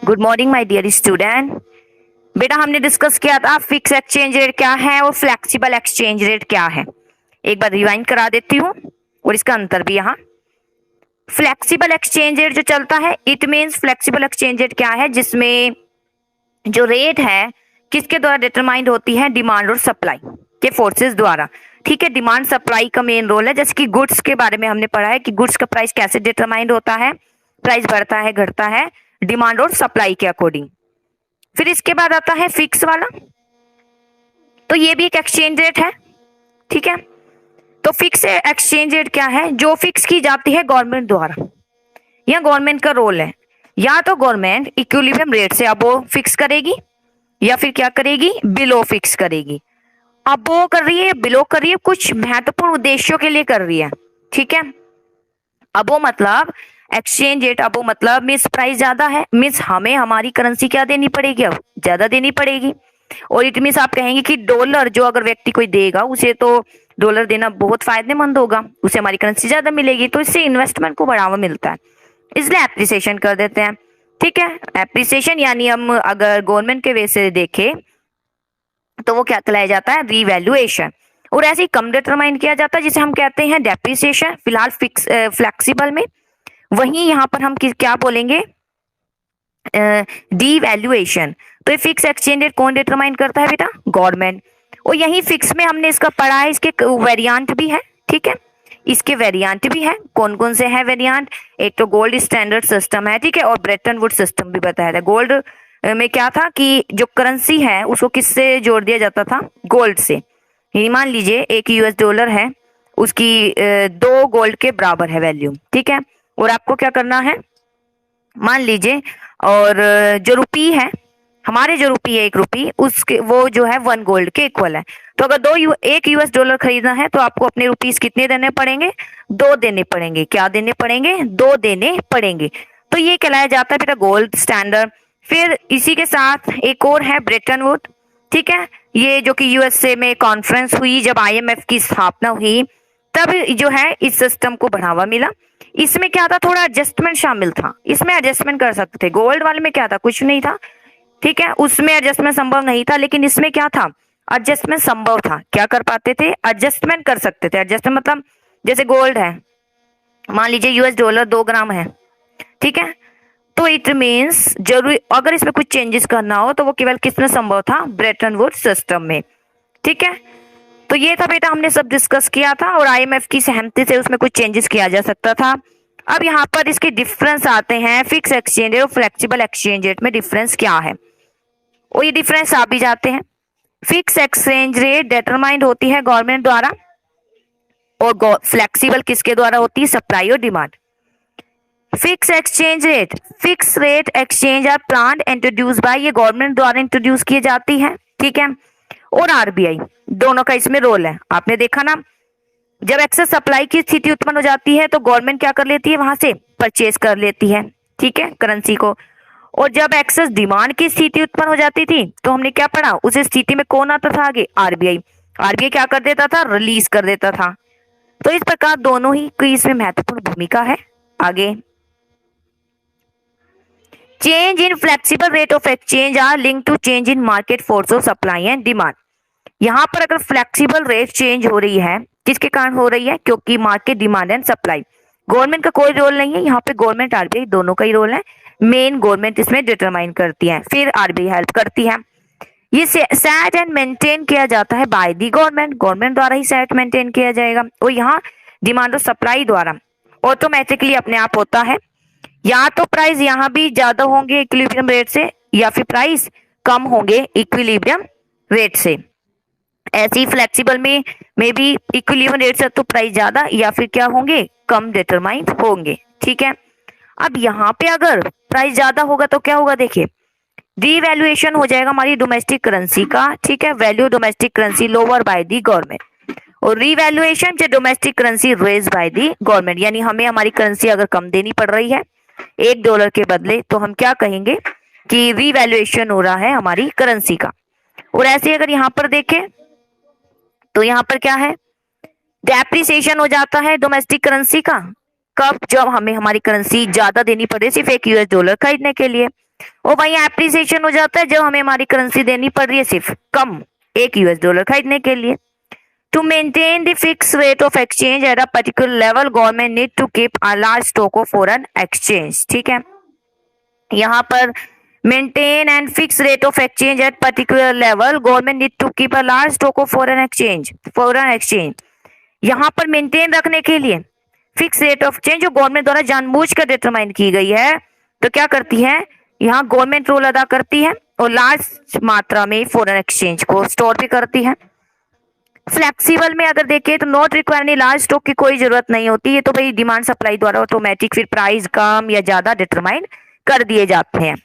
Good morning my dear student. बेटा हमने discuss किया था फिक्स एक्सचेंज रेट क्या है और फ्लेक्सिबल एक्सचेंज रेट क्या है। एक बार रिवाइंड करा देती हूँ और इसका अंतर भी यहाँ। फ्लेक्सिबल एक्सचेंज रेट जो चलता है, it means flexible exchange rate क्या है, जिसमें जो रेट है किसके द्वारा डिटरमाइंड होती है, डिमांड और सप्लाई के फोर्सेस द्वारा। ठीक है, डिमांड सप्लाई का मेन रोल है। जैसे कि गुड्स के बारे में हमने पढ़ा है कि गुड्स का प्राइस कैसे डिटरमाइंड होता है, प्राइस बढ़ता है घटता है डिमांड और सप्लाई के अकॉर्डिंग। फिर इसके बाद आता है फिक्स वाला, तो ये भी एक एक्सचेंज रेट है। ठीक है, तो फिक्स एक्सचेंज रेट क्या है, जो फिक्स की जाती है गवर्नमेंट द्वारा। यह गवर्नमेंट का रोल है, या तो गवर्नमेंट इक्विलिब्रियम रेट से अबो फिक्स करेगी या फिर क्या करेगी, बिलो फिक्स करेगी। अब वो कर रही है बिलो कर रही है, कुछ महत्वपूर्ण उद्देश्यों के लिए कर रही है। ठीक है, अब वो मतलब एक्सचेंज रेट, अब वो मतलब मीन्स प्राइस ज्यादा है, मीन्स हमें हमारी करेंसी क्या देनी पड़ेगी, अब ज्यादा देनी पड़ेगी। और इट मीन्स आप कहेंगे कि डॉलर जो अगर व्यक्ति कोई देगा उसे तो डॉलर देना बहुत फायदेमंद होगा, उसे हमारी करेंसी ज्यादा मिलेगी, तो इससे इन्वेस्टमेंट को बढ़ावा मिलता है, इसलिए एप्रिसिएशन कर देते हैं। ठीक है, एप्रिसिएशन यानी हम अगर गवर्नमेंट के वे से देखें तो वो क्या कहलाया जाता है, रीवैल्यूएशन। और ऐसे ही कम डिटरमाइन किया जाता है जिसे हम कहते हैं डेप्रिसिएशन। फिलहाल फिक्स फ्लेक्सिबल में वहीं यहाँ पर हम क्या बोलेंगे, डीवैल्यूएशन। तो ये फिक्स एक्सचेंज रेट कौन डिटरमाइन करता है बेटा, गवर्नमेंट। और यही फिक्स में हमने इसका पढ़ा है, इसके वेरिएंट भी है। ठीक है, इसके वेरिएंट भी है, कौन कौन से हैं वेरिएंट, एक तो गोल्ड स्टैंडर्ड सिस्टम है, ठीक है, और ब्रेटन वुड सिस्टम भी बताया था। गोल्ड में क्या था कि जो करेंसी है उसको किससे जोड़ दिया जाता था, गोल्ड से। मान लीजिए एक यूएस डॉलर है, उसकी 2 गोल्ड के बराबर है वैल्यू। ठीक है, और आपको क्या करना है, मान लीजिए, और जो रुपी है, हमारे जो रुपी है 1 रुपी, उसके वो जो है 1 गोल्ड के इक्वल है। तो अगर एक यूएस डॉलर खरीदना है तो आपको अपने रुपीस कितने देने पड़ेंगे, 2 देने पड़ेंगे। क्या देने पड़ेंगे, 2 देने पड़ेंगे। तो ये कहलाया जाता है बेटा गोल्ड स्टैंडर्ड। फिर इसी के साथ एक और है ब्रेटन वुड। ठीक है, ये जो कि यूएसए में कॉन्फ्रेंस हुई जब आईएमएफ की स्थापना हुई, तब जो है इस सिस्टम को बढ़ावा मिला। इसमें क्या था, थोड़ा एडजस्टमेंट शामिल था, इसमें एडजस्टमेंट कर सकते थे। गोल्ड वाले में क्या था, कुछ नहीं था। ठीक है, उसमें एडजस्टमेंट संभव नहीं था, लेकिन इसमें क्या था, एडजस्टमेंट संभव था। क्या कर पाते थे, एडजस्टमेंट कर सकते थे। एडजस्टमेंट मतलब जैसे गोल्ड है, मान लीजिए यूएस डॉलर 2 ग्राम है, ठीक है, तो इट मीन्स जरूरी अगर इसमें कुछ चेंजेस करना हो तो वो केवल किसमें संभव था, ब्रेटन वुड सिस्टम में। ठीक है, तो ये था बेटा, हमने सब डिस्कस किया था और आईएमएफ की सहमति से उसमें कुछ चेंजेस किया जा सकता था। अब यहाँ पर इसके डिफरेंस आते हैं, फिक्स एक्सचेंज रेट और फ्लेक्सिबल एक्सचेंज रेट में डिफरेंस क्या है, और ये डिफरेंस आ भी जाते हैं। फिक्स एक्सचेंज रेट डिटरमाइंड होती है गवर्नमेंट द्वारा, और फ्लेक्सिबल किसके द्वारा होती है, सप्लाई और demand. Fix exchange rate, fix rate exchange are plan introduce by, ये गवर्नमेंट द्वारा इंट्रोड्यूस की जाती है। ठीक है, और आरबीआई, दोनों का इसमें रोल है। आपने देखा ना, जब एक्सेस सप्लाई की स्थिति उत्पन्न हो जाती है तो गवर्नमेंट क्या कर लेती है, वहां से परचेज कर लेती है, ठीक है, करेंसी को। और जब एक्सेस डिमांड की स्थिति उत्पन्न हो जाती थी तो हमने क्या पढ़ा, उस स्थिति में कौन आता था आगे, आरबीआई। आरबीआई क्या कर देता था, रिलीज कर देता था। तो इस प्रकार दोनों ही की इसमें महत्वपूर्ण भूमिका है। आगे, change in flexible rate of exchange are link to change in market force of supply and demand. यहाँ पर अगर फ्लेक्सिबल रेट चेंज हो रही है, किसके कारण हो रही है, क्योंकि market demand and supply. Government का कोई रोल नहीं है यहाँ पे, गवर्नमेंट आरबीआई दोनों का ही रोल है। मेन गवर्नमेंट इसमें डिटरमाइन करती है, फिर आरबीआई हेल्प करती है। ये सेट एंड मेंटेन किया जाता है बाय दी गवर्नमेंट, गवर्नमेंट द्वारा ही सेट मेंटेन किया जाएगा। और यहाँ डिमांड और सप्लाई द्वारा ऑटोमेटिकली अपने आप होता है। या तो प्राइस यहाँ भी ज्यादा होंगे इक्विलिब्रियम रेट से, या फिर प्राइस कम होंगे इक्विलिब्रियम रेट से। ऐसी फ्लेक्सिबल में भी इक्विलिब्रियम रेट से तो प्राइस ज्यादा या फिर क्या होंगे, कम डिटरमाइन होंगे। ठीक है, अब यहाँ पे अगर प्राइस ज्यादा होगा तो क्या होगा, देखिए डीवैल्यूएशन हो जाएगा हमारी डोमेस्टिक करेंसी का। ठीक है, value domestic currency lower by the government, और रीवैल्यूएशन जो domestic currency raise by the government. यानी हमें हमारी करेंसी अगर कम देनी पड़ रही है $1 के बदले, तो हम क्या कहेंगे कि रीवैल्यूएशन हो रहा है हमारी करेंसी का। और ऐसे अगर यहाँ पर देखें तो यहाँ पर क्या है, डेप्रिसिएशन हो जाता है डोमेस्टिक करेंसी का। कब, जब हमें हमारी करेंसी ज्यादा देनी पड़े सिर्फ 1 यूएस डॉलर खरीदने के लिए। और वहीं एप्रिसिएशन हो जाता है जब हमें हमारी करेंसी देनी पड़ रही है सिर्फ कम $1 खरीदने के लिए। To maintain the fixed rate of exchange at a particular level, government need to keep a large stock of foreign exchange। ठीक है, यहाँ पर maintain and fixed rate of exchange at particular level, government need to keep a large stock of foreign exchange। foreign exchange यहाँ पर maintain रखने के लिए fix rate of change जो गवर्नमेंट द्वारा जानबूझकर डिटरमाइन की गई है, तो क्या करती है, यहाँ गवर्नमेंट रोल अदा करती है और लार्ज मात्रा में फॉरेन एक्सचेंज को स्टोर भी करती है। फ्लेक्सिबल में अगर देखें तो not require any large stock की कोई जरूरत नहीं होती है, तो भाई डिमांड सप्लाई द्वारा ऑटोमेटिक फिर प्राइस कम या ज्यादा डिटरमाइन कर दिए जाते हैं।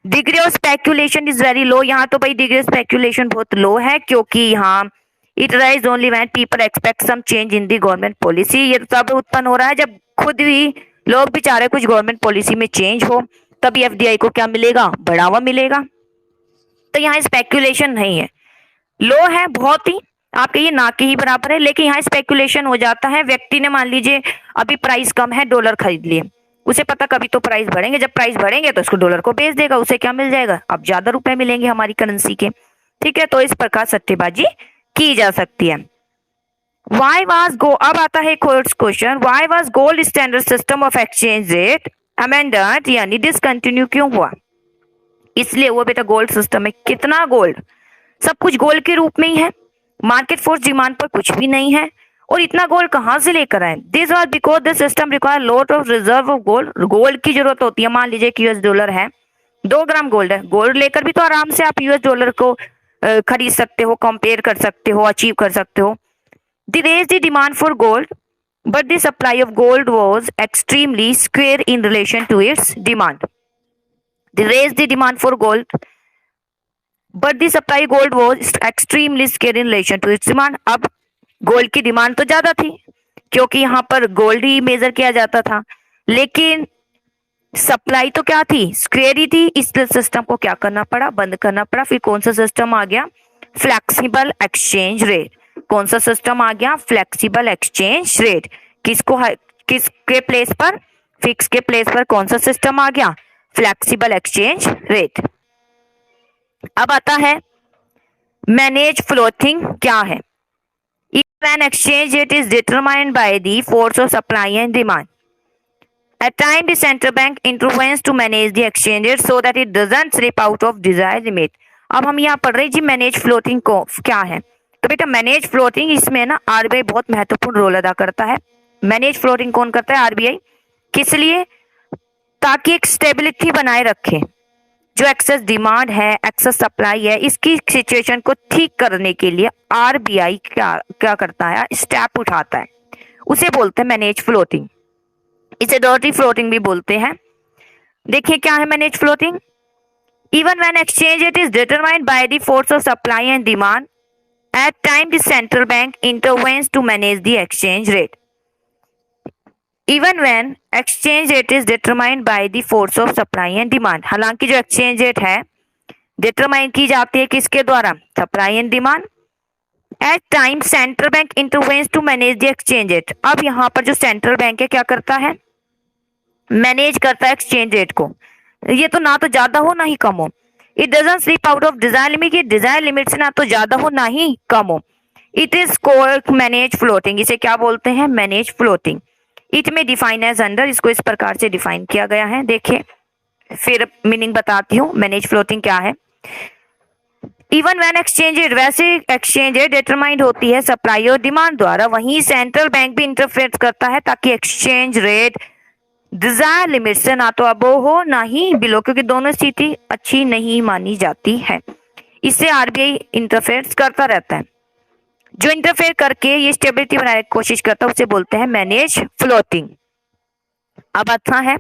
Degree of speculation is very low, यहाँ तो भाई डिग्री ऑफ स्पेक्यूलेशन बहुत लो है, क्योंकि यहाँ it rise only when people expect some change in the government policy. ये तब उत्पन्न हो रहा है जब खुद भी लोग भी चाह रहे कुछ गवर्नमेंट पॉलिसी में चेंज हो, तभी एफडीआई को क्या मिलेगा, बढ़ावा मिलेगा। तो यहाँ स्पेक्यूलेशन नहीं है, लो है बहुत ही, आप कहिए ना के ही बराबर है, लेकिन यहाँ स्पेक्यूलेशन हो जाता है। व्यक्ति ने मान लीजिए अभी प्राइस कम है, डॉलर खरीद लिए, उसे पता कभी तो प्राइस बढ़ेंगे, जब प्राइस बढ़ेंगे तो उसको डॉलर को बेच देगा, उसे क्या मिल जाएगा, अब ज्यादा रुपए मिलेंगे हमारी करेंसी के। ठीक है, तो इस प्रकार सट्टेबाजी की जा सकती है। वाई वाज गो, अब आता है question, why was gold standard system of exchange rate amended, यानी डिसकंटिन्यू क्यों हुआ। इसलिए वो बेटा गोल्ड सिस्टम में कितना गोल्ड, सब कुछ गोल्ड के रूप में ही है, मार्केट फोर्स डिमांड पर कुछ भी नहीं है, और इतना गोल्ड कहां से लेकर आए। This was because the system require lot of reserve of gold, gold की जरूरत होती है। मान लीजिए कि यूएस डॉलर है, 2 ग्राम गोल्ड है, गोल्ड लेकर भी तो आराम से आप यूएस डॉलर को खरीद सकते हो, कंपेयर कर सकते हो, अचीव कर सकते हो। The raise the demand for gold but the supply of gold was extremely scarce in relation to its demand. The raise the demand for gold but the supply gold was extremely scarce in relation to its demand. अब gold की demand तो ज्यादा थी क्योंकि यहाँ पर gold ही major किया जाता था, लेकिन सप्लाई तो क्या थी, स्क्वेयर ही थी। इस सिस्टम को क्या करना पड़ा, बंद करना पड़ा। फिर कौन सा सिस्टम आ गया, फ्लेक्सिबल एक्सचेंज रेट। कौन सा सिस्टम आ गया, फ्लेक्सिबल एक्सचेंज रेट। किसके प्लेस पर, फिक्स के प्लेस पर कौन सा सिस्टम आ गया, फ्लेक्सिबल एक्सचेंज रेट। अब आता है मैनेज फ्लोटिंग क्या है। If an exchange rate is determined by the force of supply and demand, at time the central bank intervenes to manage the exchange rate so that it doesn't slip out of desired limit. अब हम यहाँ पढ़ रहे जी manage floating को क्या है। तो बेटा मैनेज फ्लोटिंग, इसमें ना आरबीआई बहुत महत्वपूर्ण रोल अदा करता है। मैनेज फ्लोटिंग कौन करता है, आरबीआई। किस लिए, ताकि एक स्टेबिलिटी बनाए रखे। जो एक्सेस डिमांड है, एक्सेस सप्लाई है, इसकी सिचुएशन को ठीक करने के लिए आरबीआई क्या करता है, स्टेप उठाता है, उसे बोलते हैं मैनेज फ्लोटिंग। इसे डर्टी फ्लोटिंग भी बोलते हैं। देखिए क्या है manage floating. Even when exchange rate is determined by the force of supply and demand, at time the central bank intervenes to manage the exchange rate. Even when exchange rate is determined by the force of supply and demand, हालांकि जो exchange rate है determine की जाती है किसके द्वारा, supply and demand. At time central bank intervenes to manage the exchange rate. अब यहाँ पर जो सेंट्रल बैंक है क्या करता है, मैनेज करता है एक्सचेंज रेट को। ये तो ना तो ज्यादा हो ना ही कम हो। It doesn't slip out of desire limit, ये डिजायर लिमिट से ना तो ज्यादा हो ना ही कम हो। It is called manage floating, इसे क्या बोलते हैं, मैनेज फ्लोटिंग। इट में डिफाइन एज अंडर, इसको इस प्रकार से डिफाइन किया गया है। देखिए फिर मीनिंग बताती हूँ मैनेज फ्लोटिंग क्या है। इवन व्हेन एक्सचेंज रेट, वैसे एक्सचेंज रेट डिटरमाइंड होती है सप्लाई और डिमांड द्वारा, वहीं सेंट्रल बैंक भी इंटरफेयर करता है ताकि एक्सचेंज रेट डिजायर लिमिट से ना तो अबो हो ना ही बिलो, क्योंकि दोनों स्थिति अच्छी नहीं मानी जाती है। इससे आरबीआई इंटरफेयर करता रहता है। जो इंटरफेयर करके ये स्टेबिलिटी बनाने की कोशिश करता है उसे बोलते हैं मैनेज फ्लोटिंग। अब आता है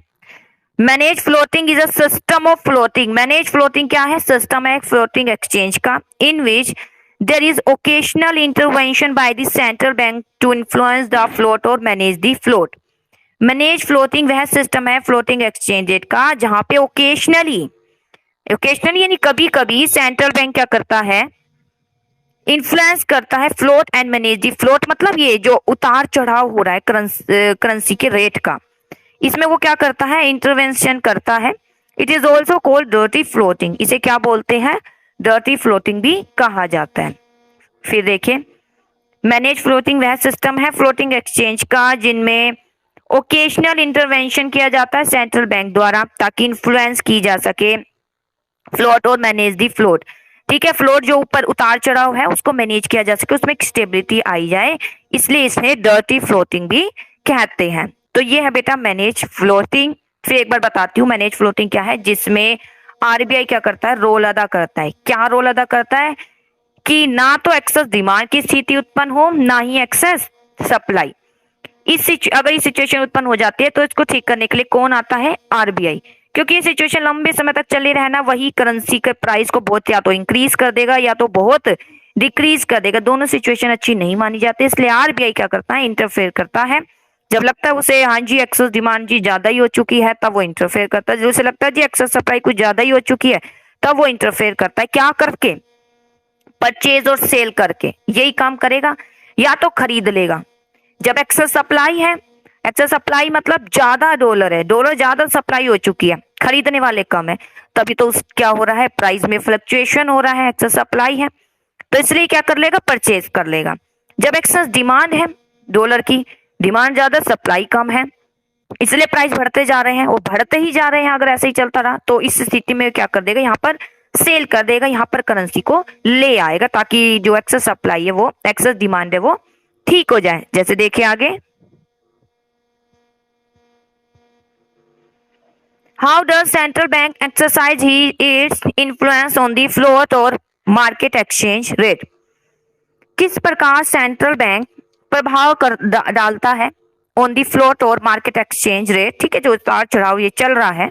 manage floating is a system of floating. Manage floating क्या है, सिस्टम है फ्लोटिंग एक्सचेंज का, in which there is occasional intervention by the central bank to influence the float और manage the float. Manage floating वह system है floating exchange rate का जहां पे ओकेशनली यानी कभी कभी सेंट्रल बैंक क्या करता है, इन्फ्लुएंस करता है float and manage the float. मतलब ये जो उतार चढ़ाव हो रहा है करेंसी के रेट का, इसमें वो क्या करता है, इंटरवेंशन करता है it is also called dirty floating, इसे क्या बोलते हैं, डर्टी फ्लोटिंग भी कहा जाता है। फिर देखिए मैनेज फ्लोटिंग वह सिस्टम है फ्लोटिंग एक्सचेंज का जिनमें ओकेशनल इंटरवेंशन किया जाता है सेंट्रल बैंक द्वारा ताकि इन्फ्लुएंस की जा सके फ्लोट और मैनेज दी फ्लोट। ठीक है, फ्लोट जो ऊपर उतार चढ़ाव है उसको मैनेज किया जा सके, उसमें एक स्टेबिलिटी आई जाए, इसलिए इसे डर्टी फ्लोटिंग भी कहते हैं। तो ये है बेटा मैनेज फ्लोटिंग। फिर एक बार बताती हूँ मैनेज फ्लोटिंग क्या है, जिसमें आरबीआई क्या करता है, रोल अदा करता है। क्या रोल अदा करता है कि ना तो एक्सेस डिमांड की स्थिति उत्पन्न हो ना ही एक्सेस सप्लाई। अगर ये सिचुएशन उत्पन्न हो जाती है तो इसको ठीक करने के लिए कौन आता है, आरबीआई। क्योंकि ये सिचुएशन लंबे समय तक चले रहना वही करेंसी के प्राइस को बहुत या तो इंक्रीज कर देगा या तो बहुत डिक्रीज कर देगा, दोनों सिचुएशन अच्छी नहीं मानी जाती, इसलिए आरबीआई क्या करता है, इंटरफेयर करता है। जब लगता है उसे हाँ जी एक्सेस डिमांड जी ज्यादा ही हो चुकी है तब वो इंटरफेयर करता है, जब उसे लगता है जी एक्सेस सप्लाई कुछ ज्यादा ही हो चुकी है तब वो इंटरफेयर करता है। क्या करके, परचेज और सेल करके यही काम करेगा, या तो खरीद लेगा। जब एक्सेस सप्लाई है, एक्सेस सप्लाई मतलब ज्यादा डॉलर है, डॉलर ज्यादा सप्लाई हो चुकी है, खरीदने वाले कम है, तभी तो क्या हो रहा है, प्राइस में फ्लक्चुएशन हो रहा है, एक्सेस सप्लाई है, तो इसलिए क्या कर लेगा, परचेज कर लेगा। जब एक्सेस डिमांड है, डॉलर की डिमांड ज्यादा सप्लाई कम है, इसलिए प्राइस बढ़ते जा रहे हैं, वो बढ़ते ही जा रहे हैं, अगर ऐसे ही चलता रहा तो इस स्थिति में क्या कर देगा, यहाँ पर सेल कर देगा, यहाँ पर करेंसी को ले आएगा ताकि जो एक्सेस सप्लाई है वो एक्सेस डिमांड है वो ठीक हो जाए। जैसे देखिए आगे, how does central bank exercise its influence on the float और मार्केट एक्सचेंज रेट। किस प्रकार सेंट्रल बैंक प्रभाव डालता है ऑन दी फ्लोट और मार्केट एक्सचेंज रेट। ठीक है, जो उतार चढ़ाव ये चल रहा है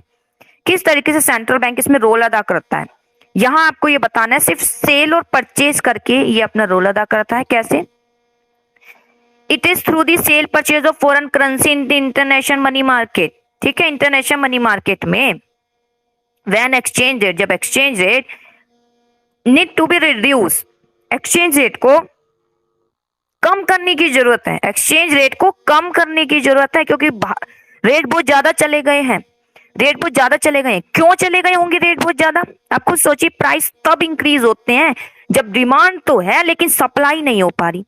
किस तरीके से सेंट्रल बैंक इसमें रोल अदा करता है, यहां आपको ये बताना है। सिर्फ सेल और परचेज करके ये अपना रोल अदा करता है। कैसे, it is through the sale purchase of foreign currency in the international money market. ठीक है, इंटरनेशनल मनी मार्केट में व्हेन एक्सचेंज रेट, जब exchange rate need to be reduce, exchange rate को कम करने की जरूरत है, एक्सचेंज रेट को कम करने की जरूरत है क्योंकि रेट बहुत ज्यादा चले गए हैं, रेट बहुत ज्यादा चले गए हैं। क्यों चले गए होंगे रेट बहुत ज्यादा, आप खुद सोचिए। प्राइस तब इंक्रीज होते हैं जब डिमांड तो है लेकिन सप्लाई नहीं हो पा रही।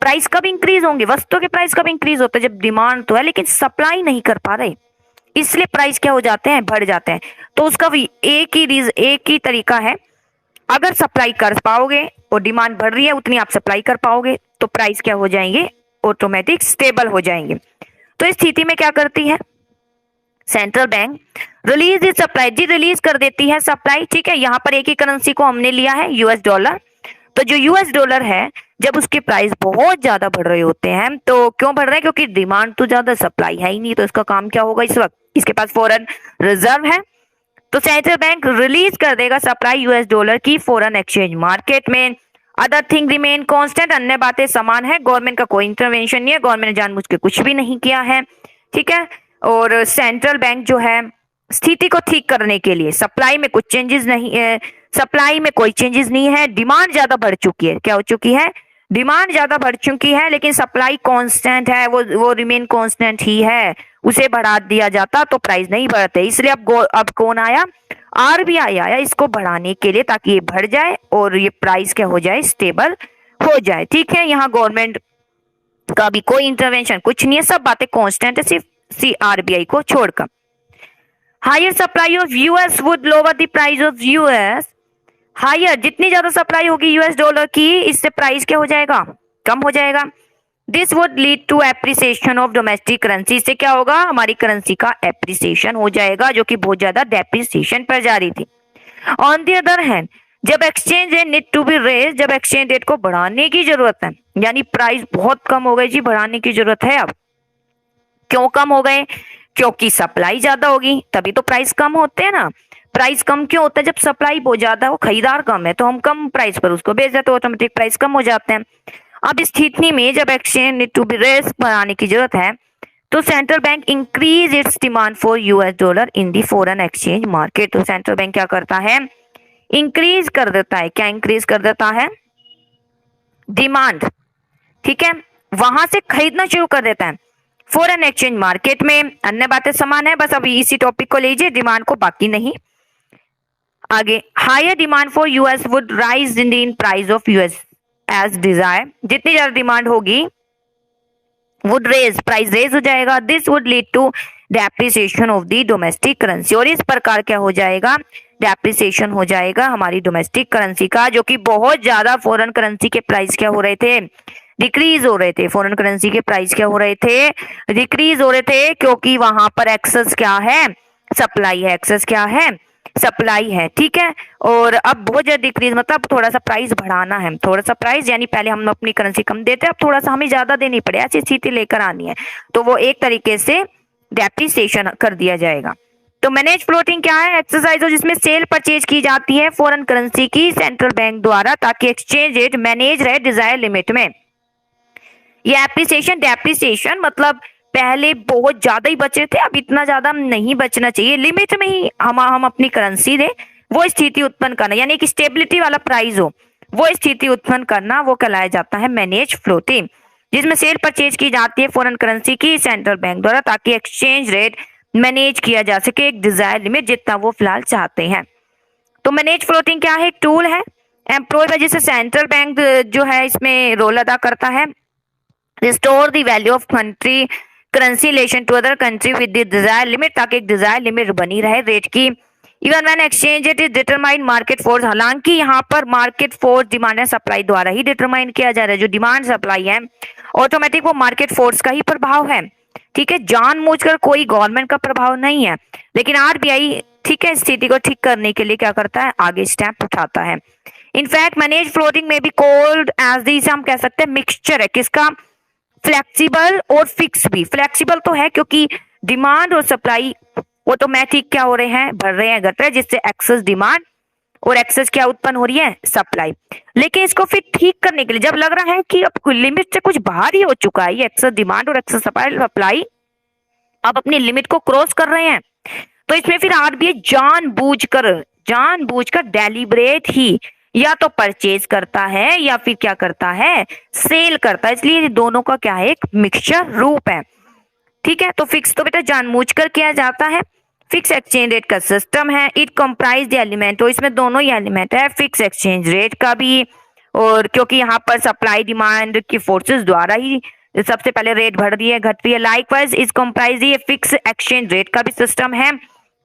प्राइस कब इंक्रीज होंगे, वस्तुओं के प्राइस कब इंक्रीज होते हैं, जब डिमांड तो है लेकिन सप्लाई नहीं कर पा रहे, इसलिए प्राइस क्या हो जाते हैं, बढ़ जाते हैं। तो उसका भी एक ही तरीका है, अगर सप्लाई कर पाओगे और डिमांड बढ़ रही है उतनी आप सप्लाई कर पाओगे तो प्राइस क्या हो जाएंगे, ऑटोमेटिक स्टेबल हो जाएंगे। तो इस स्थिति में क्या करती है central bank, release is supply, जी रिलीज कर देती है सप्लाई। ठीक है, यहाँ पर एक ही करेंसी को हमने लिया है यूएस डॉलर, तो जो यूएस डॉलर है जब उसके प्राइस बहुत ज्यादा बढ़ रहे होते हैं, तो क्यों बढ़ रहे हैं, क्योंकि डिमांड तो ज्यादा सप्लाई है ही नहीं, तो इसका काम क्या होगा, इस वक्त इसके पास फॉरेन रिजर्व है, तो सेंट्रल बैंक रिलीज कर देगा सप्लाई यूएस डॉलर की फॉरेन एक्सचेंज मार्केट में। अदर थिंग रिमेन कांस्टेंट, अन्य बातें समान है, गवर्नमेंट का कोई इंटरवेंशन नहीं है, गवर्नमेंट ने जानबूझ के कुछ भी नहीं किया है। ठीक है, और सेंट्रल बैंक जो है स्थिति को ठीक करने के लिए, सप्लाई में कुछ चेंजेस नहीं है, सप्लाई में कोई चेंजेस नहीं है, डिमांड ज्यादा बढ़ चुकी है, क्या हो चुकी है, डिमांड ज्यादा बढ़ चुकी है लेकिन सप्लाई कांस्टेंट है, वो रिमेन कांस्टेंट ही है, उसे बढ़ा दिया जाता तो प्राइस नहीं बढ़ते, इसलिए अब कौन आया, आरबीआई आया इसको बढ़ाने के लिए ताकि ये बढ़ जाए और ये प्राइस क्या हो जाए, स्टेबल हो जाए। ठीक है, यहाँ गवर्नमेंट का भी कोई इंटरवेंशन कुछ नहीं है, सब बातें कांस्टेंट है सिर्फ आरबीआई को छोड़कर। Higher supply of US would lower the price of US, higher जितनी ज्यादा सप्लाई होगी यूएस डॉलर की इससे प्राइस क्या हो जाएगा, कम हो जाएगा। This would lead to appreciation of domestic currency, से क्या होगा, हमारी करेंसी का एप्रिसिएशन हो जाएगा जो कि बहुत ज्यादा डेप्रिसिएशन पर जा रही थी। ऑन द अदर हैंड, जब exchange rate need to be raise, जब एक्सचेंज रेट को बढ़ाने की जरूरत है, यानी प्राइस बहुत कम हो गई जी, बढ़ाने की जरूरत है। अब क्यों कम हो गए, क्योंकि सप्लाई ज्यादा होगी तभी तो प्राइस कम होते हैं ना। प्राइस कम क्यों होता है, जब सप्लाई बहुत ज्यादा हो, खरीदार कम है तो हम कम प्राइस पर उसको बेच देते तो ऑटोमेटिक प्राइस कम हो जाते हैं। अब इस स्थिति में जब exchange need to be raise बढ़ाने की जरूरत है तो central bank increase its demand for US dollar in the foreign exchange market. तो सेंट्रल बैंक क्या करता है, इंक्रीज कर देता है, क्या इंक्रीज कर देता है, डिमांड। ठीक है, वहां से खरीदना शुरू कर देता है फॉरेन एक्सचेंज मार्केट में अन्य बातें समान है, बस अभी इसी टॉपिक को लीजिए, डिमांड को, बाकी नहीं। आगे, higher demand for US would rise in the price of US as desire, जितनी ज्यादा डिमांड होगी वुड रेज, प्राइस रेज हो जाएगा। This would lead to depreciation of the domestic currency, और इस प्रकार क्या हो जाएगा, डेप्रिसिएशन हो जाएगा हमारी डोमेस्टिक करेंसी का, जो कि बहुत ज्यादा फॉरेन करेंसी के प्राइस क्या हो रहे थे, डिक्रीज हो रहे थे। फॉरेन करेंसी के प्राइस क्या हो रहे थे, डिक्रीज हो रहे थे, क्योंकि वहां पर एक्सेस क्या है, सप्लाई है, एक्सेस क्या है, सप्लाई है, ठीक है। और अब बहुत ज्यादा डिक्रीज मतलब थोड़ा सा प्राइस बढ़ाना है, थोड़ा सा प्राइस, यानी पहले हम अपनी करेंसी कम देते, अब थोड़ा सा हमें ज्यादा देनी पड़े, ऐसी स्थिति लेकर आनी है, तो वो एक तरीके से डेप्रिसिएशन कर दिया जाएगा। तो मैनेज फ्लोटिंग क्या है, एक्सरसाइज हो जिसमें सेल परचेज की जाती है फॉरेन करेंसी की सेंट्रल बैंक द्वारा, ताकि एक्सचेंज रेट मैनेज रहे डिजायर लिमिट में। ये एप्रिसिएशन डेप्रिसिएशन मतलब पहले बहुत ज्यादा ही बचे थे, अब इतना ज्यादा नहीं बचना चाहिए, लिमिट में ही हम अपनी करेंसी दे, वो स्थिति उत्पन्न करना, यानी कि स्टेबिलिटी वाला प्राइस हो, वो स्थिति उत्पन्न करना, वो कहलाया जाता है मैनेज फ्लोटिंग, जिसमें सेल परचेज की जाती है फॉरेन करेंसी की सेंट्रल बैंक द्वारा, ताकि एक्सचेंज रेट मैनेज किया जा सके एक डिजायर लिमिट, जितना वो फिलहाल चाहते हैं। तो मैनेज फ्लोटिंग क्या है, एक टूल है एम्प्लॉय बाय, जिसे सेंट्रल बैंक जो है इसमें रोल अदा करता है, restore the value of country currency relation to other country with the desire limit, ताकि एक डिजायर लिमिट बनी रहे रेट की। Even when exchange rate is determined market force, हालांकि यहाँ पर market force demand and supply द्वारा ही डिटरमाइन किया जा रहा है, जो डिमांड सप्लाई है ऑटोमेटिक वो मार्केट फोर्स का ही प्रभाव है, ठीक है, जानबूझकर कोई गवर्नमेंट का प्रभाव नहीं है। लेकिन आरबीआई, ठीक है, स्थिति को ठीक करने के लिए क्या करता है, आगे स्टेप उठाता है। इनफैक्ट मैनेज फ्लोटिंग में भी कॉल्ड एज दिस, हम कह सकते हैं मिक्सचर है किसका, फ्लेक्सिबल और फिक्स भी। फ्लेक्सिबल तो है क्योंकि डिमांड और सप्लाई ऑटोमेटिक क्या हो रहे हैं, बढ़ रहे हैं, घट रहे हैं, जिससे एक्सेस डिमांड और एक्सेस क्या उत्पन्न हो रही है, सप्लाई। लेकिन इसको फिर ठीक करने के लिए जब लग रहा है कि अब लिमिट से कुछ बाहर ही हो चुका है, ये एक्सेस डिमांड और एक्सेस सप्लाई अब अपनी लिमिट को क्रॉस कर रहे हैं, तो इसमें फिर आरबीआई जानबूझकर डेलिब्रेट ही या तो परचेज करता है या फिर क्या करता है, सेल करता है। इसलिए दोनों का क्या है, एक मिक्सचर रूप है, ठीक है। तो फिक्स तो बेटा जानबूझकर किया जाता है, फिक्स एक्सचेंज रेट का सिस्टम है, इट कंप्राइज द एलिमेंट, तो इसमें दोनों ही एलिमेंट है, फिक्स एक्सचेंज रेट का भी, और क्योंकि यहाँ पर सप्लाई डिमांड की फोर्सेस द्वारा ही सबसे पहले रेट बढ़ रही है, घट रही है। लाइकवाइज इस कंप्राइज ये फिक्स एक्सचेंज रेट का भी सिस्टम है,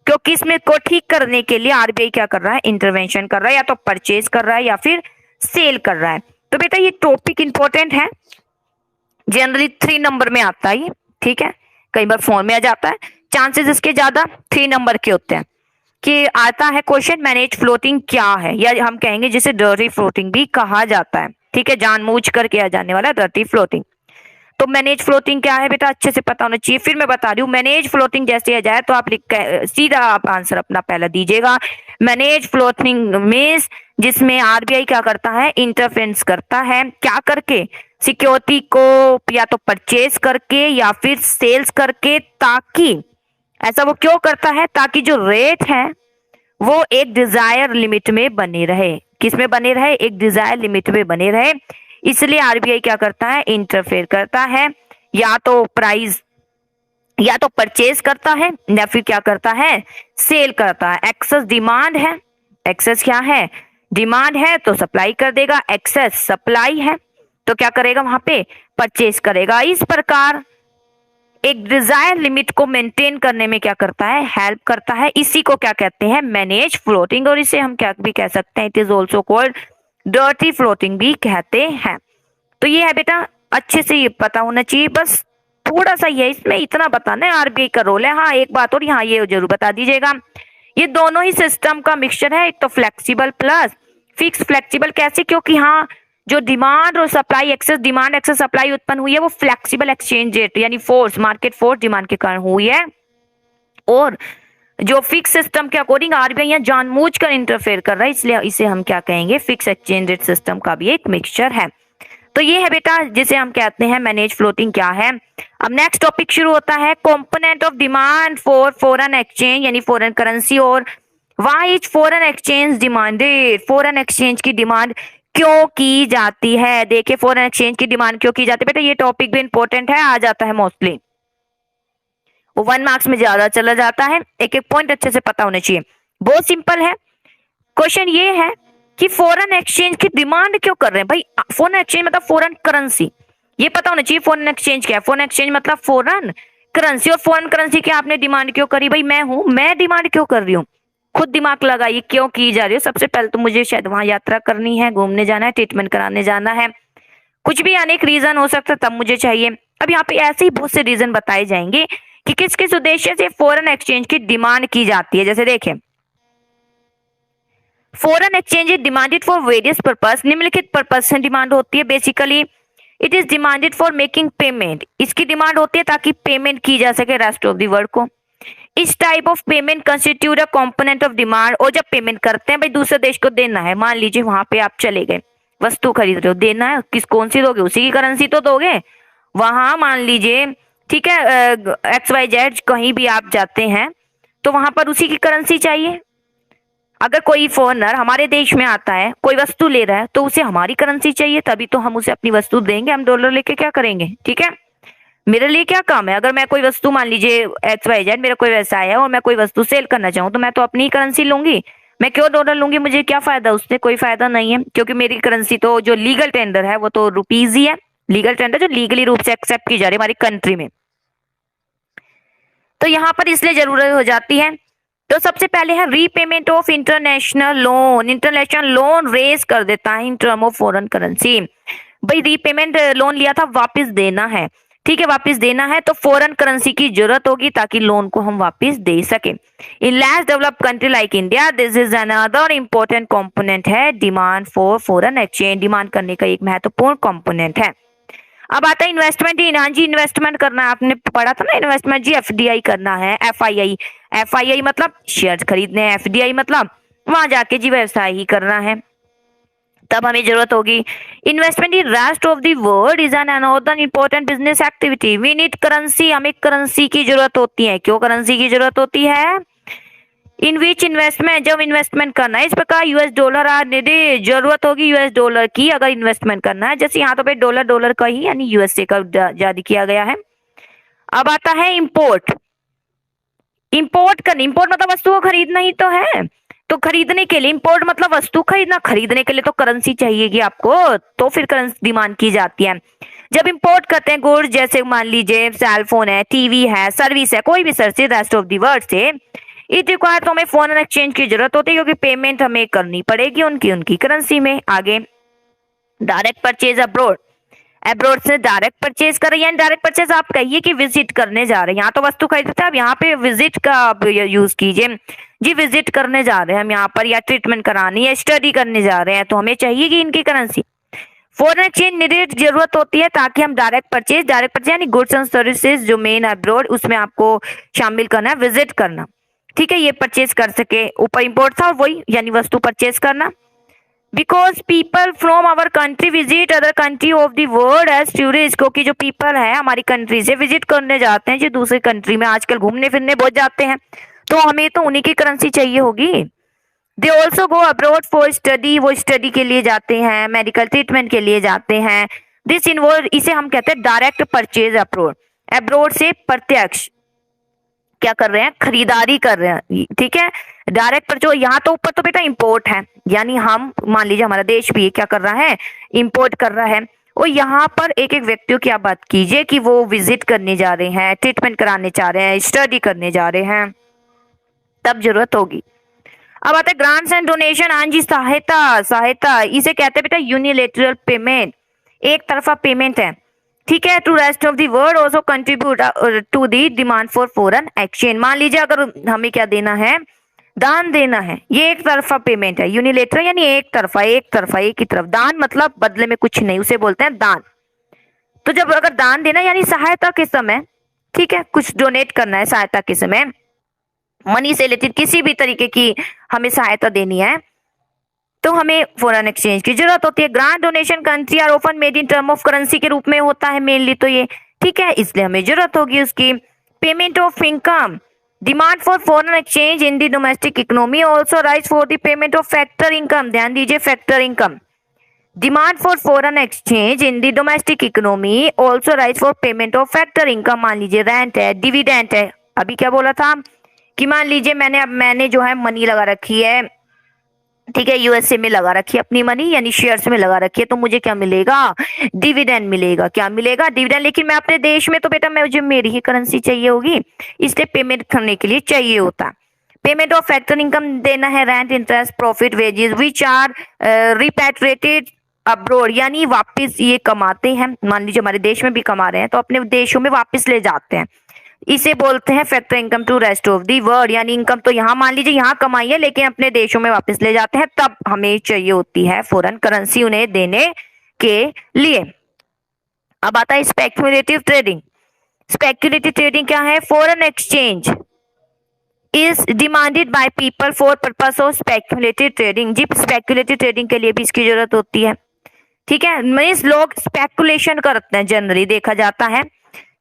क्योंकि इसमें को ठीक करने के लिए आरबीआई क्या कर रहा है, इंटरवेंशन कर रहा है, या तो परचेज कर रहा है या फिर सेल कर रहा है। तो बेटा ये टॉपिक इंपॉर्टेंट है, जनरली 3 नंबर में आता है, ठीक है, कई बार फोन में आ जाता है, चांसेस इसके ज्यादा 3 नंबर के होते हैं कि आता है क्वेश्चन मैनेज फ्लोटिंग क्या है, या हम कहेंगे जिसे डर्टी फ्लोटिंग भी कहा जाता है, ठीक है, जानबूझ कर किया जाने वाला डर्टी फ्लोटिंग। तो मैनेज फ्लोटिंग क्या है बेटा, अच्छे से पता होना चाहिए। फिर मैं बता रही हूँ, मैनेज फ्लोटिंग जैसे आ जाए तो आप सीधा आप आंसर अपना पहला दीजिएगा। मैनेज फ्लोटिंग मींस जिसमें आरबीआई क्या करता है, इंटरफेरेंस करता है, क्या करके, सिक्योरिटी को या तो परचेज करके या फिर सेल्स करके, ताकि ऐसा वो क्यों करता है, ताकि जो रेट है वो एक डिजायर लिमिट में बने रहे, किस में बने रहे, एक डिजायर लिमिट में बने रहे। इसलिए आरबीआई क्या करता है, इंटरफेयर करता है, या तो प्राइस या तो परचेज करता है या फिर क्या करता है, सेल करता है। एक्सेस डिमांड है, एक्सेस क्या है, डिमांड है, तो सप्लाई कर देगा, एक्सेस सप्लाई है तो क्या करेगा, वहां पे परचेज करेगा। इस प्रकार एक डिजायर लिमिट को मेंटेन करने में क्या करता है, हेल्प करता है। इसी को क्या कहते हैं, मैनेज फ्लोटिंग, और इसे हम क्या भी कह सकते हैं, it is also called dirty floating भी कहते हैं। तो ये है बेटा, अच्छे से ये पता होना चाहिए, बस थोड़ा सा ये इसमें इतना बताना है आरबीआई का रोल है। हाँ एक बात और यहाँ ये जरूर बता दीजिएगा, ये दोनों ही सिस्टम का मिक्सचर है, एक तो फ्लेक्सिबल प्लस फिक्स। फ्लेक्सिबल कैसे, क्योंकि हाँ जो डिमांड और supply, excess demand excess supply उत्पन्न हुई है वो फ्लेक्सिबल एक्सचेंज रेट यानी फोर्स, मार्केट फोर्स डिमांड के कारण हुई है। और जो फिक्स सिस्टम के अकॉर्डिंग आरबीआई यहाँ जानबूझकर इंटरफेयर कर रहा है, इसलिए इसे हम क्या कहेंगे, फिक्स एक्सचेंज रेट सिस्टम का भी एक मिक्सचर है। तो ये है बेटा जिसे हम कहते हैं मैनेज फ्लोटिंग क्या है। अब नेक्स्ट टॉपिक शुरू होता है, component of demand for foreign exchange यानी फॉरेन करेंसी, और why is foreign exchange demanded, foreign exchange की डिमांड क्यों की जाती है। देखिए फॉरेन एक्सचेंज की डिमांड क्यों की जाती है बेटा, ये टॉपिक भी इंपॉर्टेंट है, आ जाता है मोस्टली। वो 1 मार्क्स में ज्यादा चला जाता है। एक एक पॉइंट अच्छे से पता होने चाहिए। बहुत सिंपल है। क्वेश्चन ये है कि फॉरेन एक्सचेंज की डिमांड क्यों कर रहे हैं भाई। फॉरेन एक्सचेंज मतलब फॉरेन करेंसी, ये पता होना चाहिए। फॉरेन एक्सचेंज क्या है? फॉरेन एक्सचेंज मतलब फॉरेन करेंसी। और फॉरेन करेंसी की आपने डिमांड क्यों करी भाई? मैं डिमांड क्यों कर रही हूँ? खुद दिमाग लगाइए, क्यों की जा रही है। सबसे पहले तो मुझे शायद वहां यात्रा करनी है, घूमने जाना है, ट्रीटमेंट कराने जाना है, कुछ भी अनेक रीजन हो सकता है, तब मुझे चाहिए। अब यहाँ पे ऐसे ही बहुत से रीजन बताए जाएंगे कि किस किस उद्देश्य से फॉरेन एक्सचेंज की डिमांड की जाती है। जैसे देखें, foreign exchange is demanded for various purpose. निम्नलिखित पर्पस से डिमांड होती है। Basically it is demanded for making payment. इसकी डिमांड होती है ताकि पेमेंट की जा सके रेस्ट ऑफ द वर्ल्ड को। इस type of payment constitute a component of demand. और जब पेमेंट करते हैं भाई, दूसरे देश को देना है, मान लीजिए वहां पे आप चले गए, वस्तु खरीद रहे हो, देना है, किस कौन सी दोगे? उसी की करेंसी तो दोगे। वहां मान लीजिए, ठीक है, XYZ कहीं भी आप जाते हैं तो वहां पर उसी की करेंसी चाहिए। अगर कोई फॉरेनर हमारे देश में आता है, कोई वस्तु ले रहा है, तो उसे हमारी करेंसी चाहिए, तभी तो हम उसे अपनी वस्तु देंगे। हम डॉलर लेके क्या करेंगे? ठीक है, मेरे लिए क्या काम है? अगर मैं कोई वस्तु, मान लीजिए XYZ मेरा कोई व्यवसाय है और मैं कोई वस्तु सेल करना चाहूँ, तो मैं तो अपनी ही करेंसी लूंगी। मैं क्यों डॉलर लूंगी? मुझे क्या फायदा उससे? कोई फायदा नहीं है, क्योंकि मेरी करेंसी तो जो लीगल टेंडर है वो तो रुपीज ही है। लीगल टेंडर जो लीगली रूप से एक्सेप्ट की जा रही है हमारी कंट्री में, तो यहाँ पर इसलिए जरूरत हो जाती है। तो सबसे पहले है repayment of international loan. International loan raise कर देता है in term of foreign currency. भाई रीपेमेंट, लोन लिया था, वापस देना है, ठीक है, वापस देना है, तो फॉरेन करेंसी की जरूरत होगी ताकि लोन को हम वापस दे सके। In less developed country like India, this is another important component है demand for foreign exchange. Demand करने का एक महत्वपूर्ण कंपोनेंट है। अब आता है इन्वेस्टमेंट। हाँ जी, इन्वेस्टमेंट करना है, आपने पढ़ा था ना इन्वेस्टमेंट जी। FDI करना है। FII मतलब शेयर खरीदने हैं, FDI मतलब वहां जाके जी व्यवसाय ही करना है, तब हमें जरूरत होगी। Investment in rest of the world is an another important business activity. We need currency. हमें करेंसी की जरूरत होती है। क्यों करेंसी की जरूरत होती है? इन विच इन्वेस्टमेंट, जब इन्वेस्टमेंट करना है, इस प्रकार US डॉलर आर नीडेड। जरूरत होगी US डॉलर की अगर इन्वेस्टमेंट करना है। जैसे यहाँ तो भाई डॉलर का ही यानी USA का जारी किया गया है। अब आता है इंपोर्ट। इंपोर्ट मतलब वस्तु को खरीदना ही तो है। तो खरीदने के लिए, इंपोर्ट मतलब वस्तु खरीदना, खरीदने के लिए तो करेंसी चाहिएगी आपको, तो फिर करेंसी डिमांड की जाती है। जब इंपोर्ट करते हैं गुड्स, जैसे मान लीजिए सेल फोन है, टीवी है, सर्विस है, कोई भी service rest of the world से, इट रिक्वायर, तो हमें फॉरेन एक्सचेंज की जरूरत होती है, क्योंकि पेमेंट हमें करनी पड़ेगी उनकी करेंसी में। आगे डायरेक्ट परचेज अब्रोड। अब्रोड से डायरेक्ट परचेज कर रही है। डायरेक्ट परचेज आप कहिए कि विजिट करने जा रहे हैं। यहाँ तो वस्तु खरीदते हैं, अब यहाँ पे विजिट का आप यूज कीजिए जी। विजिट करने जा रहे हैं हम यहाँ पर, या ट्रीटमेंट करानी या स्टडी करने जा रहे हैं, तो हमें चाहिए कि इनकी करेंसी। फॉरेन एक्सचेंज नीडेड जरूरत होती है ताकि हम डायरेक्ट परचेज यानी गुड्स एंड सर्विसेज जो मेन अब्रोड, उसमें आपको शामिल करना है, विजिट करना, ठीक है, ये परचेज कर सके। ऊपर इंपोर्ट था, वही यानी वस्तु परचेज करना। Because people from our country visit other country of the world as tourist. क्योंकि जो पीपल है हमारी कंट्री से विजिट करने जाते हैं, जो दूसरी कंट्री में आजकल घूमने फिरने बहुत जाते हैं, तो हमें तो उन्हीं की करेंसी चाहिए होगी। They also go abroad for study. वो स्टडी के लिए जाते हैं, मेडिकल ट्रीटमेंट के लिए जाते हैं। दिस इन्वॉल्व, इसे हम कहते हैं डायरेक्ट परचेज अब्रोड। अब्रोड से प्रत्यक्ष क्या कर रहे हैं? खरीदारी कर रहे हैं, ठीक है। डायरेक्ट पर जो यहाँ तो ऊपर तो बेटा इंपोर्ट है, यानी हम मान लीजिए हमारा देश भी क्या कर रहा है? इंपोर्ट कर रहा है। और यहाँ पर एक एक व्यक्तियों की आप बात कीजिए कि वो विजिट करने जा रहे हैं, ट्रीटमेंट कराने जा रहे हैं, स्टडी करने जा रहे हैं, तब जरूरत होगी। अब आता है ग्रांट्स एंड डोनेशन। हाँ जी, सहायता इसे कहते हैं बेटा यूनिलेटरल पेमेंट, एक तरफा पेमेंट है, ठीक है। To rest of the world also contribute to the demand for foreign exchange. मान लीजिए अगर हमें क्या देना है? दान देना है, ये एक तरफा पेमेंट है। यूनिलेटरल यानी एक तरफा एक ही तरफ। दान मतलब बदले में कुछ नहीं, उसे बोलते हैं दान। तो जब अगर दान देना यानी सहायता के समय, ठीक है, कुछ डोनेट करना है सहायता के समय, मनी से रिलेटेड किसी भी तरीके की हमें सहायता देनी है, तो हमें फॉरेन एक्सचेंज की जरूरत होती है। Grant donation country are often made in term of currency के रूप में होता है मेनली, तो ये ठीक है, इसलिए हमें जरूरत होगी उसकी। Payment of income. Demand for foreign exchange in the domestic economy also rise for the payment of factor income. ध्यान दीजिए, factor income. Demand for foreign exchange in the domestic economy also rise for payment of factor income. मान लीजिए rent है, dividend है, अभी क्या बोला था कि मान लीजिए मैंने जो है मनी लगा रखी है, ठीक है, यूएसए में लगा रखी है अपनी मनी, यानी शेयर्स में लगा रखी है, तो मुझे क्या मिलेगा, डिविडेंड मिलेगा। क्या मिलेगा, डिविडेंड। लेकिन मैं अपने देश में तो बेटा मुझे मेरी ही करेंसी चाहिए होगी, इसलिए पेमेंट करने के लिए चाहिए होता। पेमेंट ऑफ फैक्टर इनकम देना है, rent, interest, profit, wages which are repatriated abroad, यानी वापस ये कमाते हैं, मान लीजिए हमारे देश में भी कमा रहे हैं तो अपने देशों में वापस ले जाते हैं, इसे बोलते हैं factor income to rest of the world. यानी इनकम तो यहाँ मान लीजिए यहाँ कमाई है लेकिन अपने देशों में वापस ले जाते हैं, तब हमें चाहिए होती है फॉरेन करेंसी उन्हें देने के लिए। अब आता है स्पेक्युलेटिव ट्रेडिंग। स्पेक्युलेटिव ट्रेडिंग क्या है, foreign exchange is demanded by people for purpose of speculative trading. जी, स्पेक्युलेटिव ट्रेडिंग के लिए भी इसकी जरूरत होती है, ठीक है। मीन्स लोग स्पेकुलेशन करते हैं, जनरली देखा जाता है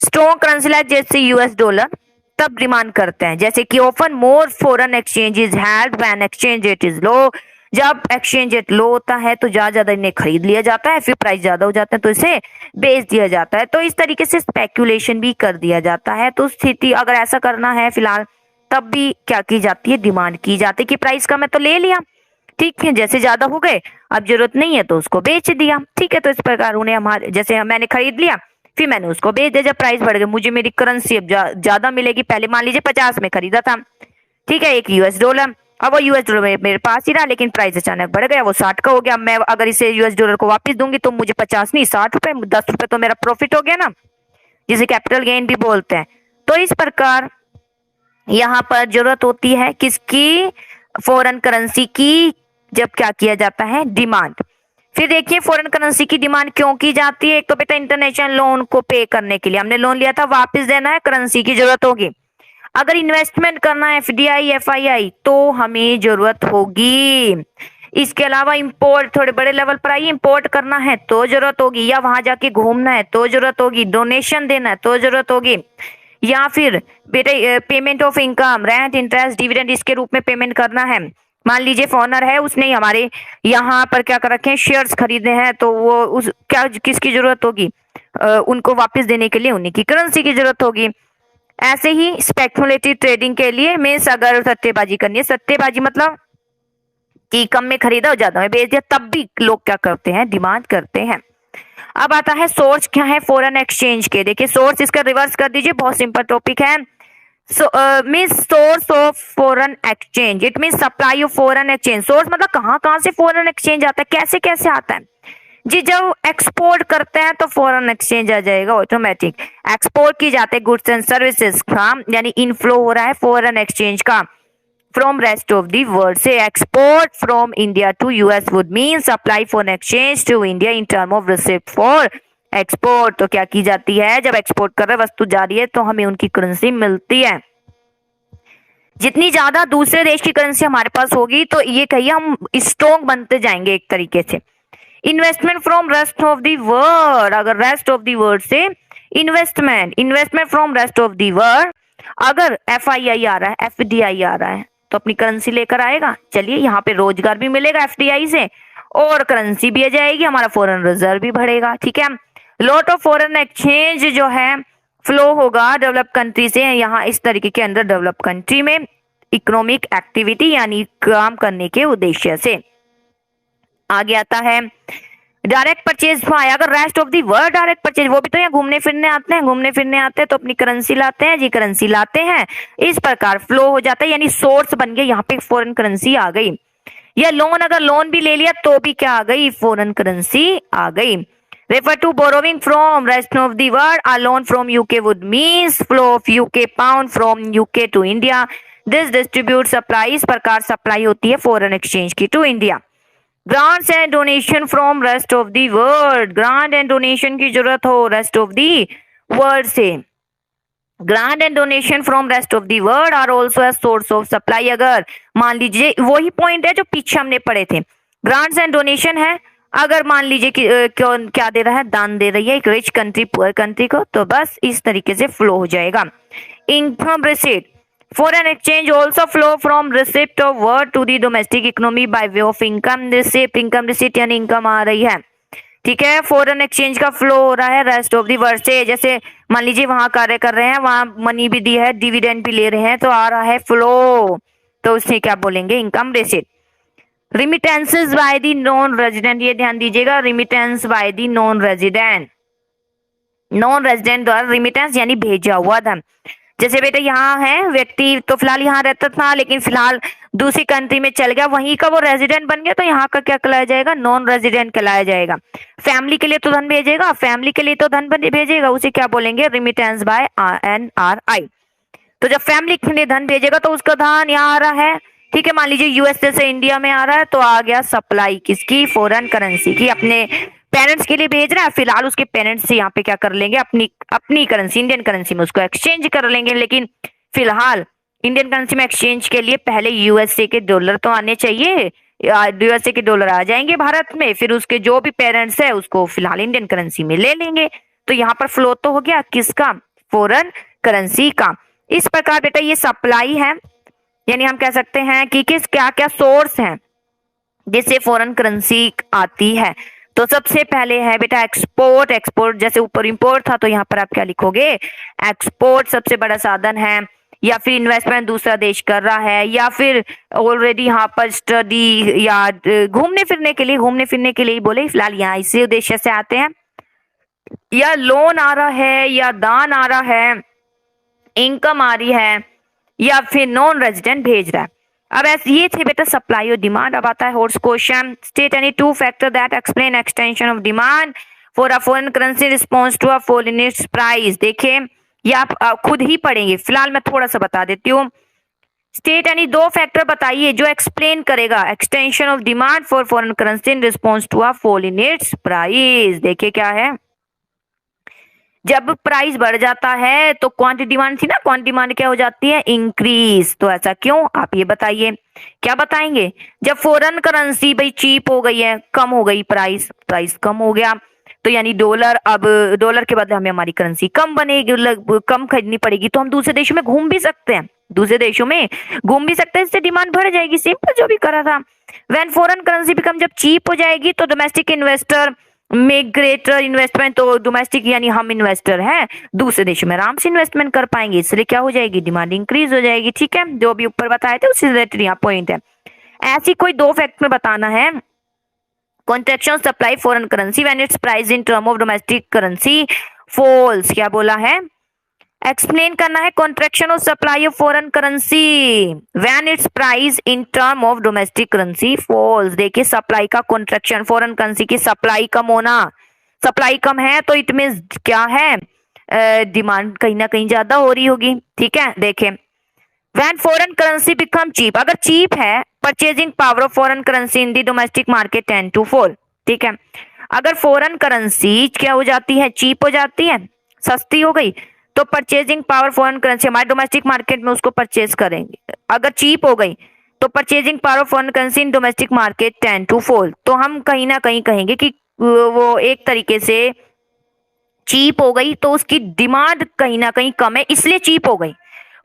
स्ट्रॉन्ग करेंसी लाइक जैसे यूएस डॉलर, तब डिमांड करते हैं। जैसे कि often more foreign exchange is held when exchange rate is low, जब एक्सचेंज रेट लो होता है तो ज्यादा इन्हें खरीद लिया जाता है, फिर प्राइस ज्यादा हो जाता है तो इसे बेच दिया जाता है। तो इस तरीके से स्पेकुलेशन भी कर दिया जाता है। तो स्थिति अगर ऐसा करना है फिलहाल, तब भी क्या की जाती है, डिमांड की जाती है कि प्राइस का मैं तो ले लिया, ठीक है, जैसे ज्यादा हो गए अब जरूरत नहीं है तो उसको बेच दिया, ठीक है। तो इस प्रकार उन्हें हमारे जैसे मैंने खरीद लिया फिर मैंने उसको बेच दिया, जब प्राइस बढ़ गया मुझे मेरी करेंसी अब ज्यादा मिलेगी। पहले मान लीजिए 50 में खरीदा था, ठीक है, एक यूएस डॉलर, अब वो यूएस डॉलर मेरे पास ही रहा लेकिन प्राइस अचानक बढ़ गया, वो 60 का हो गया। मैं अगर इसे यूएस डॉलर को वापस दूंगी तो मुझे 50 नहीं 60 रुपए, 10 रुपए तो मेरा प्रॉफिट हो गया ना, जिसे कैपिटल गेन भी बोलते हैं। तो इस प्रकार यहाँ पर जरूरत होती है किसकी, फॉरेन करेंसी की, जब क्या किया जाता है, डिमांड। फिर देखिए फॉरेन करेंसी की डिमांड क्यों की जाती है। एक तो बेटा इंटरनेशनल लोन को पे करने के लिए, हमने लोन लिया था वापस देना है, करेंसी की जरूरत होगी। अगर इन्वेस्टमेंट करना है एफडीआई एफआईआई तो हमें जरूरत होगी। इसके अलावा इंपोर्ट, थोड़े बड़े लेवल पर आइए, इंपोर्ट करना है तो जरूरत होगी, या वहां जाके घूमना है तो जरूरत होगी, डोनेशन देना है तो जरूरत होगी, या फिर बेटे payment of income, rent, interest, dividend इसके रूप में पेमेंट करना है। मान लीजिए फॉरनर है, उसने हमारे यहाँ पर क्या कर रखे हैं, शेयर्स खरीदे हैं, तो वो उस क्या किसकी जरूरत होगी, उनको वापस देने के लिए उन्हीं की करेंसी की जरूरत होगी। ऐसे ही स्पेकुलेटिव ट्रेडिंग के लिए मीन्स अगर सट्टेबाजी करनी है, सट्टेबाजी मतलब कि कम में खरीदा और ज्यादा में बेच दिया, तब भी लोग क्या करते हैं, डिमांड करते हैं। अब आता है सोर्स क्या है फॉरेन एक्सचेंज के। देखिए सोर्स इसका रिवर्स कर दीजिए, बहुत सिंपल टॉपिक है। Means source of foreign exchange, it means supply of foreign exchange. Source मतलब कहाँ कहाँ से फॉरेन एक्सचेंज आता है, कैसे कैसे आता है जी। जब एक्सपोर्ट करते हैं तो फॉरेन एक्सचेंज आ जाएगा ऑटोमेटिक। एक्सपोर्ट की जाते हैं गुड्स एंड सर्विसेज का, यानी इनफ्लो हो रहा है फॉरेन एक्सचेंज का from rest of the world से। Export from India to US would mean supply foreign exchange to India in term of receipt for export. तो क्या की जाती है, जब एक्सपोर्ट कर रहे वस्तु जा रही है तो हमें उनकी करेंसी मिलती है। जितनी ज्यादा दूसरे देश की करेंसी हमारे पास होगी तो ये कहिए हम स्ट्रॉन्ग बनते जाएंगे एक तरीके से। Investment from rest of the world, अगर रेस्ट ऑफ दी वर्ल्ड से investment from rest of the world, अगर एफआईआई आ रहा है, एफडीआई आ रहा है तो अपनी करेंसी लेकर आएगा। चलिए यहाँ पे रोजगार भी मिलेगा एफडीआई से और करेंसी भी आ जाएगी, हमारा फॉरेन रिजर्व भी बढ़ेगा, ठीक है। लॉट ऑफ फॉरेन एक्सचेंज जो है फ्लो होगा डेवलप कंट्री से, यहाँ इस तरीके के अंदर डेवलप कंट्री में इकोनॉमिक एक्टिविटी यानी काम करने के उद्देश्य से। आगे आता है डायरेक्ट परचेज हुआ, अगर rest of the world direct purchase, वो भी तो यहाँ घूमने फिरने आते हैं तो अपनी करेंसी लाते हैं जी, करेंसी लाते हैं, इस प्रकार फ्लो हो जाता है, यानी सोर्स बन गया, यहाँ पे फॉरेन करेंसी आ गई। या लोन, अगर लोन भी ले लिया तो भी क्या आ गई, फॉरेन करेंसी आ गई। Refer to borrowing from rest of the world, a loan from UK would means flow of UK pound from UK to India, this distribute supply, इस प्रकार सप्लाई होती है फॉरेन एक्सचेंज की to India. Grants and donation from rest of the world, grant and donation की जरूरत हो rest of the world से, grant and donation from rest of the world are also a source of supply. अगर मान लीजिए वही point है जो पीछे हमने पढ़े थे, ग्रांट्स एंड डोनेशन है, अगर मान लीजिए कि क्या दे रहा है, दान दे रही है एक रिच कंट्री पुअर कंट्री को, तो बस इस तरीके से फ्लो हो जाएगा। Income receipt, foreign exchange also flow from receipt of word to the domestic economy by way of income receipt, income receipt यानी इनकम आ रही है, ठीक है, फॉरेन एक्सचेंज का फ्लो हो रहा है रेस्ट ऑफ दी वर्ल्ड से, जैसे मान लीजिए वहां कार्य कर रहे हैं, वहां मनी भी दी है, डिविडेंड भी ले रहे हैं, तो आ रहा है फ्लो, तो उससे क्या बोलेंगे, income receipt. Remittances by the non resident, ये ध्यान दीजिएगा, remittance by the non resident, non resident द्वारा रिमिटेंस यानी भेजा हुआ धन। जैसे बेटा यहाँ है व्यक्ति, तो फिलहाल यहाँ रहता था, लेकिन फिलहाल दूसरी कंट्री में चल गया, वहीं का वो रेजिडेंट बन गया, तो यहाँ का क्या कहलाया जाएगा, नॉन रेजिडेंट कहलाया जाएगा। फैमिली के लिए तो धन भेजेगा, फैमिली के लिए तो धन भेजेगा, उसे क्या बोलेंगे, रिमिटेंस बाय NRI। तो जब फैमिली के लिए धन भेजेगा तो उसका धन यहाँ आ रहा है, ठीक है। मान लीजिए यूएसए से इंडिया में आ रहा है, तो आ गया सप्लाई किसकी, फॉरेन करेंसी की, अपने पेरेंट्स के लिए भेज रहा है, फिलहाल उसके पेरेंट्स से यहाँ पे क्या कर लेंगे, अपनी करेंसी इंडियन करेंसी में उसको एक्सचेंज कर लेंगे। लेकिन फिलहाल इंडियन करेंसी में एक्सचेंज के लिए पहले यूएसए के डॉलर तो आने चाहिए, यूएसए के डॉलर आ जाएंगे भारत में, फिर उसके जो भी पेरेंट्स है उसको फिलहाल इंडियन करेंसी में ले लेंगे। तो यहाँ पर फ्लो तो हो गया किसका, फॉरेन करेंसी का। इस प्रकार बेटा ये सप्लाई है, यानी हम कह सकते हैं कि किस क्या क्या सोर्स हैं जिससे फॉरेन करेंसी आती है। तो सबसे पहले है बेटा एक्सपोर्ट, एक्सपोर्ट जैसे ऊपर इंपोर्ट था, तो यहाँ पर आप क्या लिखोगे, एक्सपोर्ट सबसे बड़ा साधन है, या फिर इन्वेस्टमेंट दूसरा देश कर रहा है, या फिर ऑलरेडी यहाँ पर स्टडी या घूमने फिरने के लिए बोले, फिलहाल यहाँ इसी उद्देश्य से आते हैं, या लोन आ रहा है, या दान आ रहा है, इनकम आ रही है, या फिर नॉन रेजिडेंट भेज रहा है। अब ऐसे ये थे बेटा सप्लाई और डिमांड। अब आता है हॉर्स question, state any two factor that explain extension of demand for a foreign currency response to a fall in its price. देखिए ये आप खुद ही पढ़ेंगे, फिलहाल मैं थोड़ा सा बता देती हूँ। स्टेट यानी दो फैक्टर बताइए जो एक्सप्लेन करेगा extension of demand for foreign currency in response to a fall in its price. देखिए क्या है, जब प्राइस बढ़ जाता है तो क्वांटिटी डिमांड थी ना, क्वांटिटी डिमांड क्या हो जाती है, इंक्रीज। तो ऐसा क्यों, आप ये बताइए, क्या बताएंगे। जब फॉरेन करेंसी भाई चीप हो गई है, कम हो गई प्राइस, प्राइस कम हो गया, तो यानी डॉलर, अब डॉलर के बदले हमें हमारी करेंसी कम बनेगी, कम खरीदनी पड़ेगी, तो हम दूसरे देशों में घूम भी सकते हैं, दूसरे देशों में घूम भी सकते हैं, इससे डिमांड बढ़ जाएगी। सिंपल जो भी करा था। व्हेन फॉरेन करेंसी बिकम, जब चीप हो जाएगी तो domestic investor make greater investment, तो डोमेस्टिक यानी हम इन्वेस्टर हैं, दूसरे देशों में आराम से इन्वेस्टमेंट कर पाएंगे, इसलिए क्या हो जाएगी, डिमांड इंक्रीज हो जाएगी। ठीक है, जो भी ऊपर बताए थे उससे रिलेटेड यहाँ पॉइंट है। ऐसी कोई दो फैक्ट में बताना है, contraction supply foreign currency when its price in term of domestic currency falls. क्या बोला है, एक्सप्लेन करना है contraction of supply of foreign currency when its price in term of domestic currency falls. देखिए सप्लाई का कॉन्ट्रैक्शन, फॉरेन करेंसी की supply कम होना, सप्लाई कम है तो इट मींस क्या है, डिमांड कहीं ना कहीं ज्यादा हो रही होगी। ठीक है, देखें when foreign currency become cheap, अगर चीप है purchasing power of foreign currency in the domestic market tend to fall. ठीक है, अगर फॉरेन करेंसी क्या हो जाती है, चीप हो जाती है, सस्ती हो गई, तो परचेजिंग पावर फॉरेन करेंसी हमारे डोमेस्टिक मार्केट में उसको परचेज करेंगे। अगर चीप हो गई तो purchasing power of foreign currency in domestic market tend to fall, तो हम कहीं ना कहीं कहेंगे कि वो एक तरीके से चीप हो गई, तो उसकी डिमांड कहीं ना कहीं कम है, इसलिए चीप हो गई।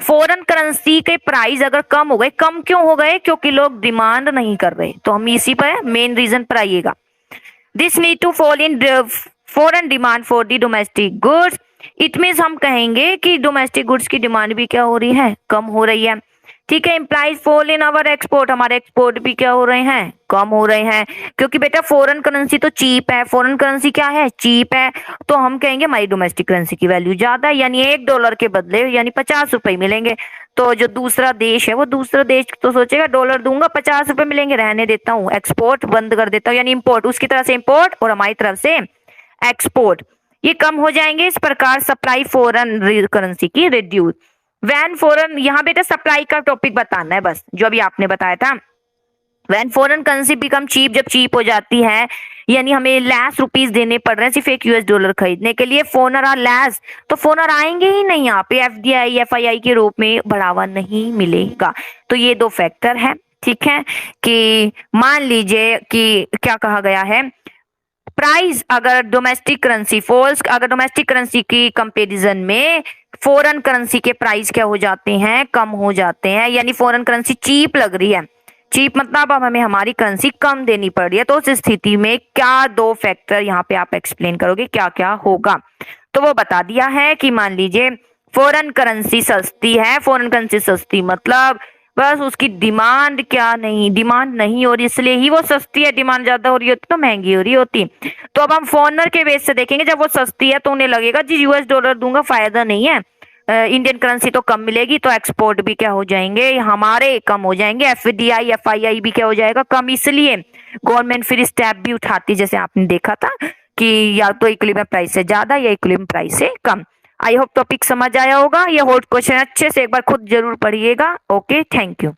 फॉरेन करेंसी के प्राइस अगर कम हो गए, कम क्यों हो गए, क्योंकि लोग डिमांड नहीं कर रहे, तो हम इसी पर मेन रीजन पर आइएगा। This need to fall in foreign demand for the domestic goods, it means हम कहेंगे कि डोमेस्टिक गुड्स की डिमांड भी क्या हो रही है, कम हो रही है। ठीक है, implies fall in our export, हमारे एक्सपोर्ट भी क्या हो रहे हैं, कम हो रहे हैं, क्योंकि बेटा फॉरेन करेंसी तो चीप है, फॉरेन करेंसी क्या है, चीप है, तो हम कहेंगे हमारी डोमेस्टिक करेंसी की वैल्यू ज्यादा है, यानी $1 के बदले यानी 50 रुपए मिलेंगे। तो जो दूसरा देश है वो दूसरा देश तो सोचेगा डॉलर दूंगा 50 रुपए मिलेंगे, रहने देता हूँ, एक्सपोर्ट बंद कर देता हूँ, यानी इम्पोर्ट उसकी तरफ से इम्पोर्ट और हमारी तरफ से एक्सपोर्ट, ये कम हो जाएंगे। इस प्रकार सप्लाई फॉरेन करेंसी की रिड्यूस। वैन फॉरेन, यहाँ बेटा सप्लाई का टॉपिक बताना है बस, जो अभी आपने बताया था। When foreign currency become cheap, जब चीप हो जाती है यानी हमें लैस रुपीस देने पड़ रहे हैं सिर्फ एक $1 खरीदने के लिए, फोनर आर लैस, तो फोनर आएंगे ही नहीं, यहाँ पे FDI FII के रूप में बढ़ावा नहीं मिलेगा। तो ये दो फैक्टर है। ठीक है, कि मान लीजिए कि क्या कहा गया है, प्राइस अगर डोमेस्टिक करेंसी फॉल्स, अगर डोमेस्टिक करेंसी की कंपैरिजन में फॉरेन करेंसी के प्राइस क्या हो जाते हैं, कम हो जाते हैं, यानी फॉरेन करेंसी चीप लग रही है, चीप मतलब अब हमें हमारी करेंसी कम देनी पड़ रही है, तो उस स्थिति में क्या दो फैक्टर यहाँ पे आप एक्सप्लेन करोगे, क्या क्या होगा। तो वो बता दिया है कि मान लीजिए फॉरेन करेंसी सस्ती है, फॉरेन करेंसी सस्ती मतलब बस उसकी डिमांड क्या नहीं, डिमांड नहीं हो रही इसलिए ही वो सस्ती है, डिमांड ज्यादा हो रही होती तो महंगी हो रही होती। तो अब हम फॉरेनर के बेस से देखेंगे, जब वो सस्ती है तो उन्हें लगेगा जी यूएस डॉलर दूंगा फायदा नहीं है, इंडियन करेंसी तो कम मिलेगी, तो एक्सपोर्ट भी क्या हो जाएंगे हमारे, कम हो जाएंगे, एफडीआई एफआईआई भी क्या हो जाएगा, कम। इसलिए गवर्नमेंट फिर स्टेप भी उठाती, जैसे आपने देखा था कि या तो इक्विलिब्रियम प्राइस से ज्यादा या इक्विलिब्रियम प्राइस से कम। आई होप टॉपिक समझ आया होगा। ये हॉट क्वेश्चन अच्छे से एक बार खुद जरूर पढ़िएगा। Okay, thank you.